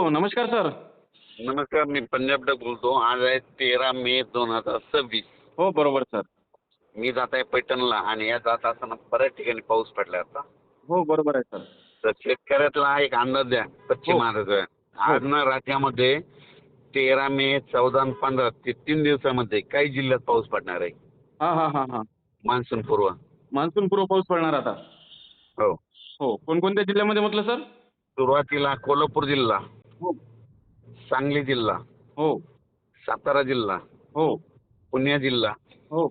नमस्कार सर. नमस्कार. मी पंजाब डक बोलतो. आज आहे 13 मे 2026. हो, बरोबर सर. मी जात आहे पैठणला आणि या जात असताना बऱ्याच ठिकाणी पाऊस पडला आता. हो, बरोबर आहे सर. तर शेतकऱ्यातला एक अंदाज द्या पश्चिम हो, महाराष्ट्र हो. आज ना राज्यामध्ये 13 मे 14 आणि 15 ते 3 दिवसामध्ये काही जिल्ह्यात पाऊस पडणार आहे. हां, हां, हां, हां. मान्सून पूर्व. मान्सून पूर्व पाऊस पडणार आता. हो. हो. कोणकोणत्या जिल्ह्यामध्ये म्हटलं सर? सुरुवातीला कोल्हापूर जिल्हा, हो, सांगली जिल्हा, हो, सातारा जिल्हा, हो, पुणे जिल्हा, हो,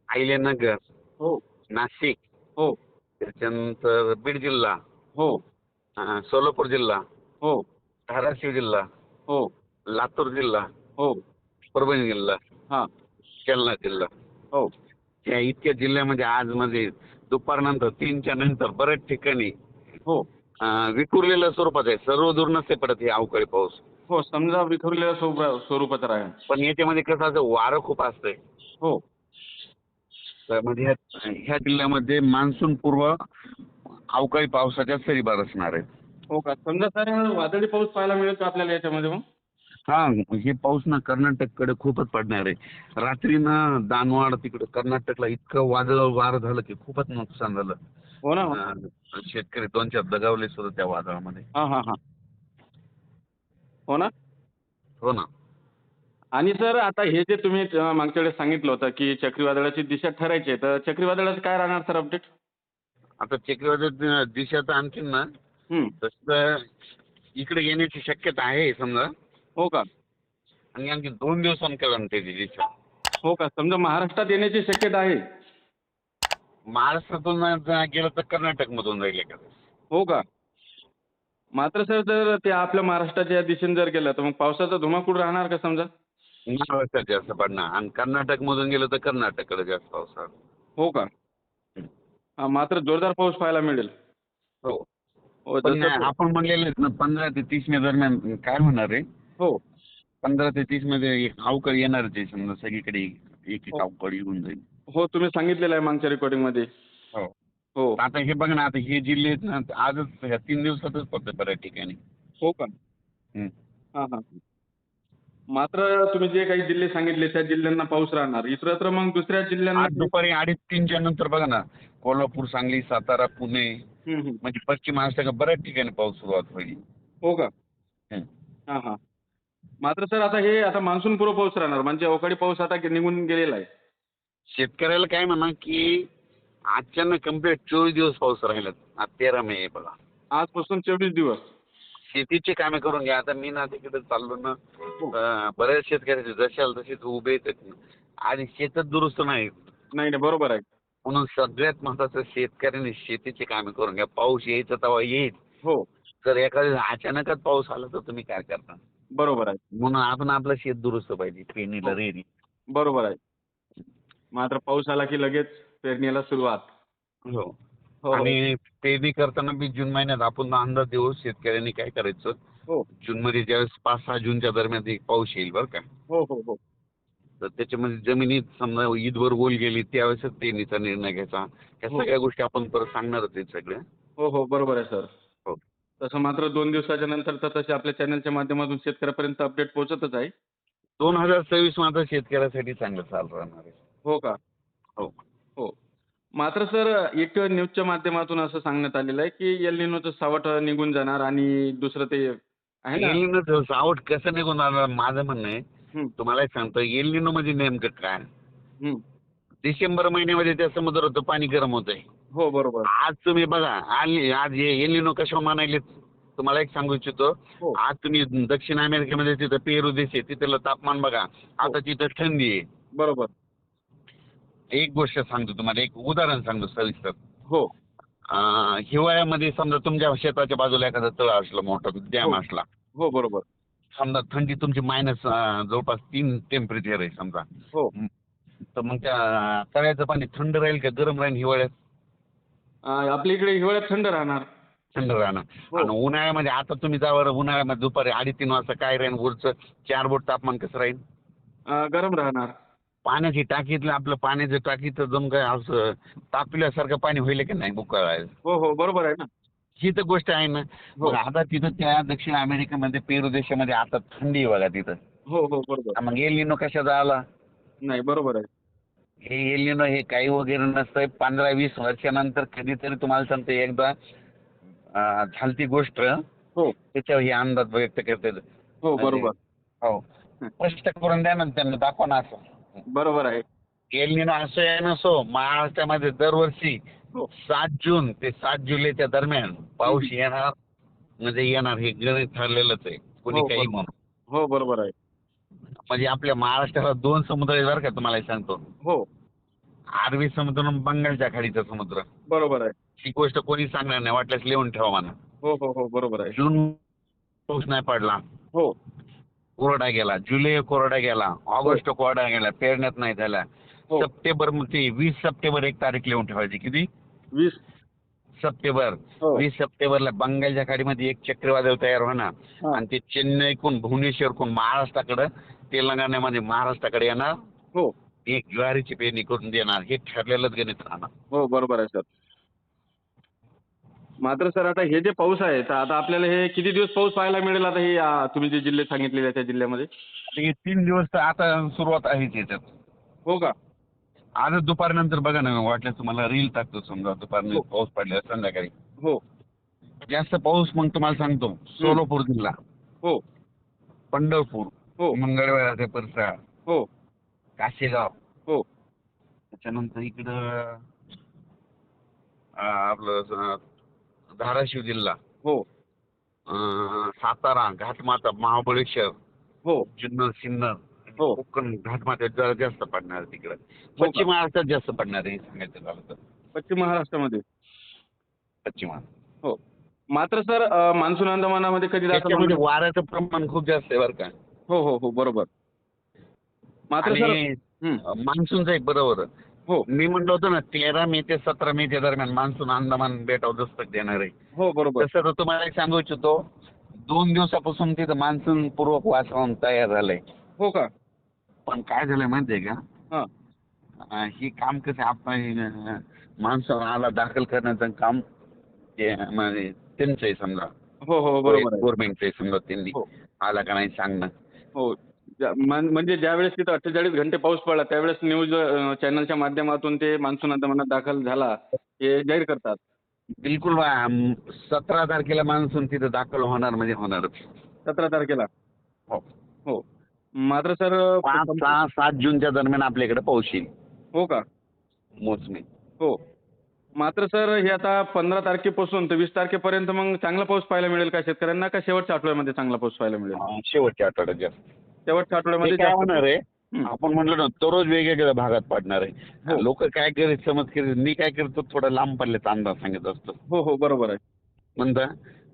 अहिल्यानगर, हो, नाशिक, हो, त्याच्यानंतर बीड जिल्हा, हो, सोलापूर जिल्हा, हो, धाराशिव जिल्हा, हो, लातूर जिल्हा, हो. परभणी जिल्हा, हां. जालना जिल्हा, हो, या इतक्या जिल्ह्यामध्ये आज म्हणजे दुपारनंतर 3च्या नंतर बऱ्याच ठिकाणी हो, विखुरलेल्या स्वरूपात आहे. सर्व दूर नसते पडत हे अवकाळी पाऊस. हो. समजा विखुरलेल्या स्वरूपाचं आहे. पण याच्यामध्ये कसं असं वारं खूप असतंय. हो, तर म्हणजे ह्या जिल्ह्यामध्ये मान्सून पूर्व अवकाळी पावसाच्या सरी बरसणार आहेत. हो का? समजा सर वादळी पाऊस पाहायला मिळेल का आपल्याला याच्यामध्ये मग? हा, हे पाऊस ना कर्नाटककडे खूपच पडणार आहे. रात्री ना दानवाड तिकडे कर्नाटकला इतकं वादळ वारं झालं की खूपच नुकसान झालं. हो ना, हो. शेतकरी 2-4 दगावले सुद्धा त्या वादळामध्ये. हां, हां, हां. हो ना? हो ना. आणि सर आता हे जे तुम्ही मागच्या वेळेस सांगितलं होतं, की चक्रीवादळाची दिशा ठरायची आहे, तर चक्रीवादळाचं काय राहणार सर अपडेट? आता चक्रीवादळ दिशा तर आणखीन ना हं. तसं इकडे येण्याची शक्यता आहे समजा. हो का? आणि आणखी 2 दिवसांनी कळणार त्याची दिशा. हो का? समजा महाराष्ट्रात येण्याची शक्यता आहे. महाराष्ट्रातून गेलं तर कर्नाटकमधून जाईल एखादं. हो का? मात्र सर जर ते आपल्या महाराष्ट्राच्या दिशेने जर गेलं, तर मग पावसाचा धुमाकूळ राहणार का समजा? महाराष्ट्रात जास्त पडणार आणि कर्नाटकमधून गेलं तर कर्नाटककडे जास्त पाऊस राहणार. हो का? मात्र जोरदार पाऊस पाहायला मिळेल. हो. हो, पण जसं आपण म्हणलेले आहेत ना 15 ते 30 मे दरम्यान काय होणार आहे? हो, 15 ते 30 मध्ये एक अवकाळी येणारच आहे समजा सगळीकडे एक एक हो. अवकाळी येऊन जाईल. हो, तुम्ही सांगितलेलं आहे मागच्या रेकॉर्डिंगमध्ये. हो. हो. आता हे बघ ना, आता हे जिल्हे आहेत ना आजच ह्या 3 दिवसातच पडतात बऱ्याच ठिकाणी. हो का? हं. हां, हां. मात्र तुम्ही जे काही जिल्हे सांगितले, त्या जिल्ह्यांना पाऊस राहणार. इतरत्र मग दुसऱ्या जिल्ह्यांना आज दुपारी 2:30-3च्या नंतर बघा ना, कोल्हापूर, सांगली, सातारा, पुणे हं, हं. म्हणजे पश्चिम महाराष्ट्राच्या बऱ्याच ठिकाणी पाऊस सुरुवात होईल. हो का? हं. हां, हां. मात्र सर आता मान्सूनपूर्व पाऊस राहणार म्हणजे अवकाळी पाऊस आता निघून गेलेला आहे. शेतकऱ्याला काय म्हणा की आजच्या ना कम्प्लीट 24 दिवस पाऊस राहिला. आज 13 मे आहे बघा. आजपासून 24 दिवस. शेतीची कामे करून घ्या. आता मी ना तिकडे चाललो ना, हो. बऱ्याच शेतकऱ्याचे जशाल तसेच उभे आहेत आणि शेतच दुरुस्त नाही. नाही, नाही. बरोबर आहे. म्हणून सगळ्यात महत्त्वाचं शेतकऱ्यांनी शेतीची कामे करून घ्या. पाऊस यायचा तेव्हा येईल. हो. जर एखाद्या अचानकच पाऊस आला तर तुम्ही काय करता? बरोबर आहे. म्हणून आपण आपलं शेत दुरुस्त पाहिजे. पेरणीला हो. रेडी. बरोबर आहे. मात्र पाऊस आला की लगेच पेरणीला सुरुवात. हो. हो, हो. आणि पेरणी करताना बी जून महिन्यात आपण अंदाज देऊ शेतकऱ्यांनी काय करायचं. हो. जूनमध्ये ज्यावेळेस 5-6 जूनच्या दरम्यान एक पाऊस येईल बरं का. हो, हो, हो. तर त्याच्यामध्ये जमिनीत समजा ईदभर ओल गेली त्यावेळेसच पेरणीचा निर्णय घ्यायचा. ह्या हो. सगळ्या गोष्टी आपण परत सांगणारच आहेत सगळ्या. हो, हो. बरोबर आहे सर. हो. तसं मात्र 2 दिवसाच्या नंतर तर तसे आपल्या चॅनलच्या माध्यमातून शेतकऱ्यापर्यंत अपडेट पोहोचतच आहे. 2026 मात्र शेतकऱ्यासाठी चांगलं चालू राहणार आहे. हो का? हो. हो. मात्र सर एक न्यूजच्या माध्यमातून असं सांगण्यात आलेलं आहे, की एल निनोचं सावट निघून जाणार आणि दुसरं ते आहे ना. एल निनो सावट कसं निघून जाणार माझं म्हणणं आहे. हं, तुम्हाला एक सांगतो एल निनो म्हणजे नेमकं काय? हं. डिसेंबर महिन्यामध्ये त्या समुद्राचं पाणी गरम होतंय. हो, बरोबर. आज तुम्ही बघा आज एल निनो कशावर म्हणायले तुम्हाला एक सांगू इच्छितो. हो, आज तुम्ही दक्षिण अमेरिकेमध्ये तिथं पेरू देश आहे तिथलं तापमान बघा. हो. आता तिथं थंडी आहे. बरोबर. एक गोष्ट सांगतो तुम्हाला एक उदाहरण सांगतो सविस्तर. हो, हिवाळ्यामध्ये समजा तुमच्या शेताच्या बाजूला एखादा तळ असला मोठा हो. डॅम असला. हो, बरोबर. समजा थंडी तुमची मायनस जवळपास 3 टेम्परेचर आहे समजा. हो. हं. तर मग त्या तळ्याचं पाणी थंड राहील का गरम राहील हिवाळ्यात? आपल्या इकडे हिवाळ्यात थंड राहणार. थंड राहणार. हो. आणि उन्हाळ्यामध्ये आता तुम्ही जावर उन्हाळ्यामध्ये दुपारी 2:30-3 वाजता काय राहील वरचं 4 बोट तापमान कसं राहील? गरम राहणार. पाण्याची टाकीतलं आपलं पाण्याचं टाकीचं जम काय असं तापल्यासारखं पाणी होईल की नाही उकळायला? हो, हो. बरोबर आहे ना. ही तर गोष्ट आहे ना. हो. मग आता तिथं त्या दक्षिण अमेरिकेमध्ये पेरू देशामध्ये आता थंडी आहे बघा तिथं. हो, हो. बरोबर. मग एल निनो कशाचा आला? नाही, बरोबर आहे. हे एल निनो हे काही वगैरे नसतंय. 15-20 वर्षानंतर कधीतरी तुम्हाला सांगतो एकदा झालती गोष्ट हो, त्याच्यावर हे अंदाज व्यक्त करतात. हो. म्हणजे बरोबर. हो. हं. स्पष्ट करून द्या ना त्यांना, दाखवा ना असं. बरोबर आहे. एल निनो असो या नसो, महाराष्ट्रामध्ये दरवर्षी हो. 7 जून ते 7 जुलैच्या दरम्यान पाऊस येणार म्हणजे येणार, हे गणित ठरलेलंच आहे. कोणी हो, काही बरोबर. म्हणू. हो, बरोबर आहे. म्हणजे आपल्या महाराष्ट्राला 2 समुद्र आहेत बरं का, तुम्हाला सांगतो. हो, अरबी समुद्र आणि बंगालच्या खाडीचा समुद्र. बरोबर आहे. ही गोष्ट कोणी सांगणार नाही, वाटल्यास लिहून ठेवा म्हणा. हो, हो, हो. बरोबर आहे. जून पाऊस नाही पडला, हो, कोरडा गेला. जुलै कोरडा गेला, ऑगस्ट कोरडा गेला, पेरण्यात नाही झाला. हो. सप्टेंबर मध्ये 20 सप्टेंबर एक तारीख लिहून ठेवायची. किती? 20. सप्टेंबर. हो. 20 सप्टेंबरला बंगालच्या खाडीमध्ये एक चक्रीवादळ तयार होणार हां. आणि ते चेन्नईकडून भुवनेश्वरकडून महाराष्ट्राकडे, तेलंगणामध्ये महाराष्ट्राकडे येणार. हो, एक ज्वारीची पेरणी करून देणार. हे ठरलेलंच गणित राहणार. हो. बरोबर आहे सर. मात्र सर आता हे जे पाऊस आहे, तर आता आपल्याला हे किती दिवस पाऊस पाहायला मिळेल आता हे तुम्ही जे जिल्हे सांगितलेले त्या जिल्ह्यामध्ये? हे 3 दिवस तर आता सुरुवात आहेच याच्यात. हो का? आजच दुपारनंतर बघा ना, वाटल्यास तुम्हाला रील टाकतो. समजा दुपारनं हो. पाऊस पडला संध्याकाळी. हो, जास्त पाऊस मग तुम्हाला सांगतो, सोलापूर जिल्हा, हो, पंढरपूर, हो, मंगळवेढा ते परसाळ, हो, काशेगाव, हो, त्याच्यानंतर इकडं आपलं धाराशिव जिल्हा, हो, सातारा, घाटमाता, महाबळेश्वर, हो, जुन्नर, सिन्नर, हो. कोकण घाटमाथ्यात जरा जास्त पडणार आहे तिकडं. पश्चिम महाराष्ट्रात जास्त पडणार आहे सांगायचं झालं तर. पश्चिम महाराष्ट्रामध्ये. पश्चिम महाराष्ट्र. हो. मात्र सर मान्सून अंदमानामध्ये कधी दाखल त्याच्यामध्ये होणार? वाऱ्याचं प्रमाण खूप जास्त आहे बरं का. हो, हो, हो. बरोबर. मात्र सर आणि हं. मान्सूनचं एक बरोबर. हो, मी म्हणलं होतं ना 13 मे ते 17 मेच्या दरम्यान मान्सून अंदमान बेटावर दस्तक देणार आहे. हो. बरोबर. तसं तर तुम्हाला एक सांगू इच्छितो, 2 दिवसापासून तिथं मान्सून पूर्वक वातावरण तयार झालंय. हो का? पण काय झालंय माहितीये का, हां. हे काम कसं आपण मान्सून आला दाखल करण्याचं काम ते म्हणजे त्यांचं आहे समजा. हो, हो. बरोबर आहे. गव्हर्नमेंटचं आहे समजा, त्यांनी हो, आला का नाही सांगणं. हो. म्हणजे ज्यावेळेस तिथं 48 घंटे पाऊस पडला त्यावेळेस न्यूज चॅनलच्या माध्यमातून ते मान्सून अंदमानात दाखल झाला हे जाहीर करतात. बिलकुल 17 तारखेला मान्सून तिथं दाखल होणार म्हणजे होणारच. 17 तारखेला. हो. हो. मात्र सर 5, 6, 7 जूनच्या दरम्यान आपल्याकडे पाऊस येईल हो का? मोसमी. हो. मात्र सर हे आता 15 तारखेपासून तर 20 तारखेपर्यंत मग चांगला पाऊस पाहायला मिळेल का शेतकऱ्यांना, का शेवटच्या आठवड्यामध्ये चांगला पाऊस पाहायला मिळेल? शेवटच्या आठवड्यात जास्त. शेवटच्या ते आठवड्यामध्ये काय जास्त होणार आहे, हं. आपण म्हणलो ना दररोज वेगवेगळ्या भागात पडणार आहे. हो. लोक काय करीत समज करीत, मी काय करतो थोडा लांब पडल्याचा अंदाज सांगत असतो. हो, हो. बरोबर आहे. म्हणता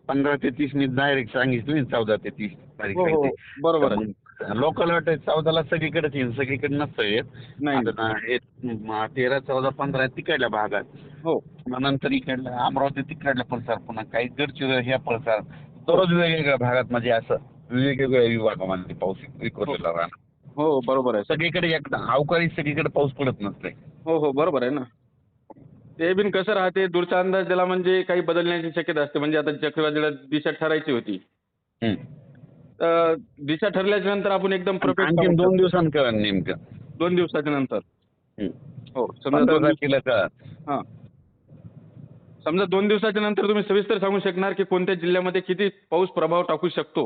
15 ते 30 मी डायरेक्ट सांगितलं ना, 14 ते 30 तारीख हो, हो. सांगितली. बरोबर आहे. लोकल वाटत 14ला सगळीकडेच येईल, सगळीकडे नसतं येत. नाही. आता 13, 14, 15 तिकडल्या भागात, हो. मग नंतर इकडल्या अमरावती तिकडल्या प्रसार, पुन्हा काही गडचिरोली ह्या प्रसार, दररोज वेगवेगळ्या भागात म्हणजे असं वेगवेगळ्या विभागामध्ये पाऊस विखुरलेला राहणार. हो, बरोबर आहे. सगळीकडे एकदा अवकाळी सगळीकडे पाऊस पडत नसते. हो, हो. बरोबर आहे ना. ते बिन कसं राहते दूरचा अंदाज त्याला म्हणजे काही बदलण्याची शक्यता असते. म्हणजे आता चक्रीवादळाची दिशा ठरायची होती. हं. तर दिशा ठरल्याच्या नंतर आपण एकदम परफेक्ट आणखीन 2 दिवसांनी कळलं नेमकं. 2 दिवसाच्या नंतर. हं. हो. समजा 15 2 दिवस तारखेला कळलं. हां. समजा 2 दिवसाच्या नंतर तुम्ही सविस्तर सांगू शकणार की कोणत्या जिल्ह्यामध्ये किती पाऊस प्रभाव टाकू शकतो?